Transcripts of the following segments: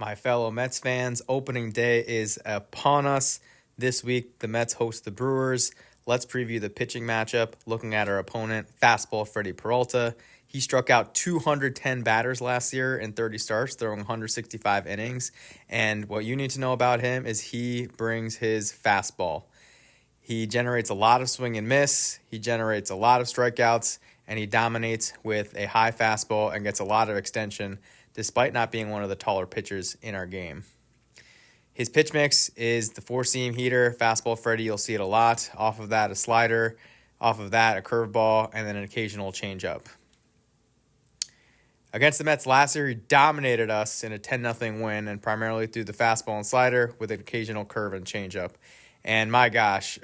My fellow Mets fans, opening day is upon us. This week, the Mets host the Brewers. Let's preview the pitching matchup, looking at our opponent, fastball Freddy Peralta. He struck out 210 batters last year in 30 starts, throwing 165 innings. And what you need to know about him is he brings his fastball. He generates a lot of swing and miss. He generates a lot of strikeouts, and he dominates with a high fastball and gets a lot of extension, despite not being one of the taller pitchers in our game. His pitch mix is the four-seam heater, fastball Freddy, you'll see it a lot. Off of that, a slider. Off of that, a curveball, and then an occasional changeup. Against the Mets last year, he dominated us in a 10-0 win, and primarily through the fastball and slider with an occasional curve and changeup. And my gosh,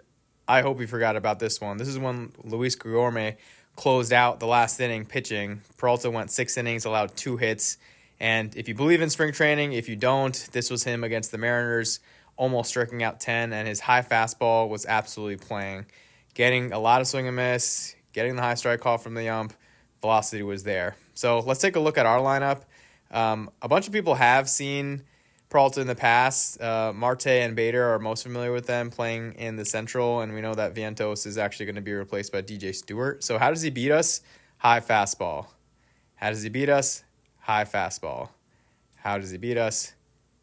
I hope you forgot about this one. This is when Luis Guillorme closed out the last inning pitching. Peralta went 6 innings, allowed 2 hits. And if you believe in spring training, if you don't, this was him against the Mariners, almost striking out 10, and his high fastball was absolutely playing. Getting a lot of swing and miss, getting the high strike call from the ump, velocity was there. So let's take a look at our lineup. A bunch of people have seen Peralta in the past. Marte and Bader are most familiar with them playing in the Central, and we know that Vientos is actually going to be replaced by DJ Stewart. So how does he beat us? High fastball. How does he beat us? High fastball. How does he beat us?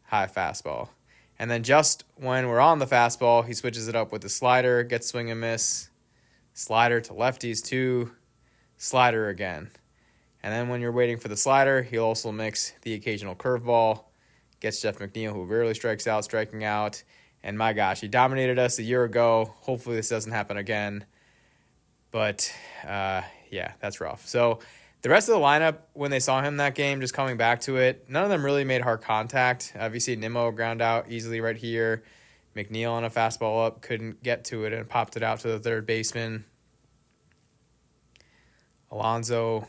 High fastball. And then just when we're on the fastball, he switches it up with the slider, gets swing and miss, slider to lefties too, slider again. And then when you're waiting for the slider, he'll also mix the occasional curveball, gets Jeff McNeil, who rarely strikes out, striking out. And my gosh, he dominated us a year ago. Hopefully this doesn't happen again. But yeah, that's rough. So the rest of the lineup, when they saw him that game, just coming back to it, none of them really made hard contact. Obviously, Nimmo ground out easily right here. McNeil on a fastball up, couldn't get to it and popped it out to the third baseman. Alonso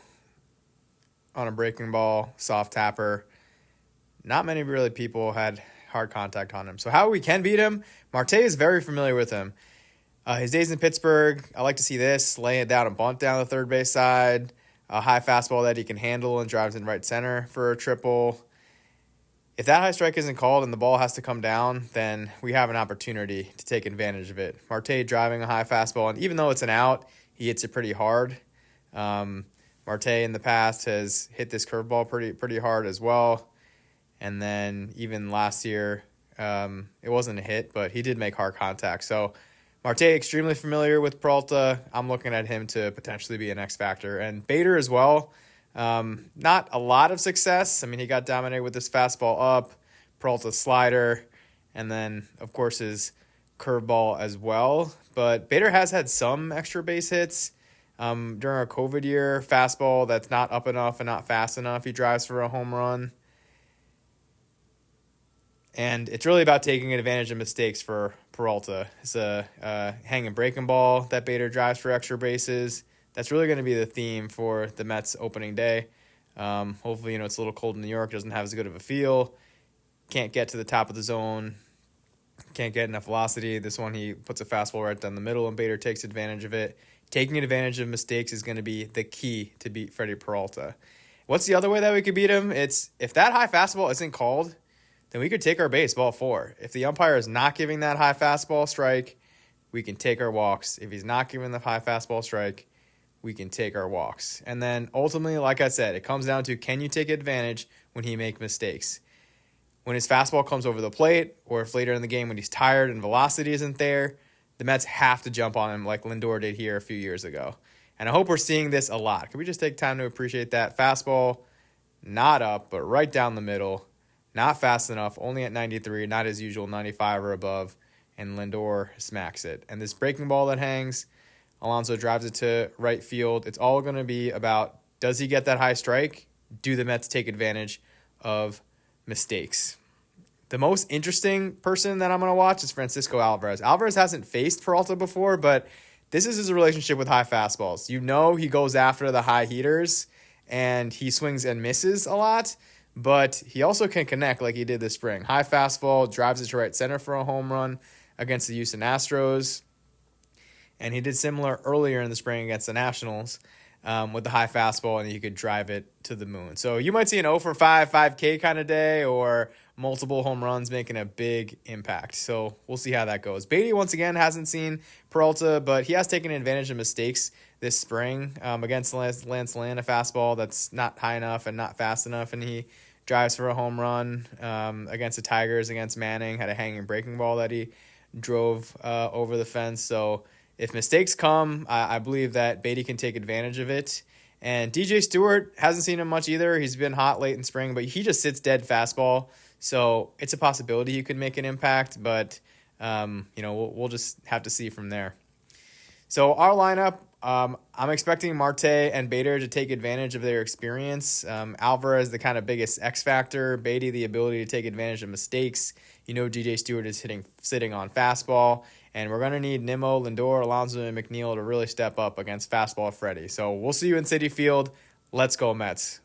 on a breaking ball, soft tapper. Not many really people had hard contact on him. So how we can beat him, Marte is very familiar with him. His days in Pittsburgh, I like to see this, lay it down and bunt down the third base side. A high fastball that he can handle and drives in right center for a triple. If that high strike isn't called and the ball has to come down, then we have an opportunity to take advantage of it. Marte driving a high fastball, and even though it's an out, he hits it pretty hard. Marte in the past has hit this curveball pretty hard as well. And then even last year, it wasn't a hit, but he did make hard contact. So Marte, extremely familiar with Peralta. I'm looking at him to potentially be an X factor. And Bader as well. Not a lot of success. I mean, he got dominated with his fastball up, Peralta's slider, and then, of course, his curveball as well. But Bader has had some extra base hits. During our COVID year, fastball that's not up enough and not fast enough, he drives for a home run. And it's really about taking advantage of mistakes for Peralta. It's a hang and breaking ball that Bader drives for extra bases. That's really going to be the theme for the Mets opening day. Hopefully, it's a little cold in New York, doesn't have as good of a feel. Can't get to the top of the zone. Can't get enough velocity. This one, he puts a fastball right down the middle, and Bader takes advantage of it. Taking advantage of mistakes is going to be the key to beat Freddy Peralta. What's the other way that we could beat him? It's if that high fastball isn't called, then we could take our baseball 4. If the umpire is not giving that high fastball strike, we can take our walks. If he's not giving the high fastball strike, we can take our walks. And then ultimately, like I said, it comes down to, can you take advantage when he makes mistakes? When his fastball comes over the plate, or if later in the game when he's tired and velocity isn't there, the Mets have to jump on him like Lindor did here a few years ago. And I hope we're seeing this a lot. Can we just take time to appreciate that? Fastball, not up, but right down the middle. Not fast enough, only at 93, not as usual, 95 or above, and Lindor smacks it. And this breaking ball that hangs, Alonso drives it to right field. It's all going to be about, does he get that high strike? Do the Mets take advantage of mistakes? The most interesting person that I'm going to watch is Francisco Alvarez. Alvarez hasn't faced Peralta before, but this is his relationship with high fastballs. He goes after the high heaters, and he swings and misses a lot. But he also can connect like he did this spring. High fastball, drives it to right center for a home run against the Houston Astros. And he did similar earlier in the spring against the Nationals. with the high fastball, and you could drive it to the moon. So you might see an 0 for 5, 5K kind of day, or multiple home runs making a big impact. So we'll see how that goes. Beatty, once again, hasn't seen Peralta, but he has taken advantage of mistakes this spring against Lance Lynn, a fastball that's not high enough and not fast enough, and he drives for a home run against the Tigers, against Manning, had a hanging breaking ball that he drove over the fence. So if mistakes come, I believe that Beatty can take advantage of it. And DJ Stewart hasn't seen him much either. He's been hot late in spring, but he just sits dead fastball. So it's a possibility he could make an impact, but we'll just have to see from there. So our lineup, I'm expecting Marte and Bader to take advantage of their experience. Alvarez, the kind of biggest X factor. Beatty, the ability to take advantage of mistakes. DJ Stewart is sitting on fastball. And we're going to need Nimmo, Lindor, Alonso, and McNeil to really step up against fastball Freddy. So we'll see you in Citi Field. Let's go Mets.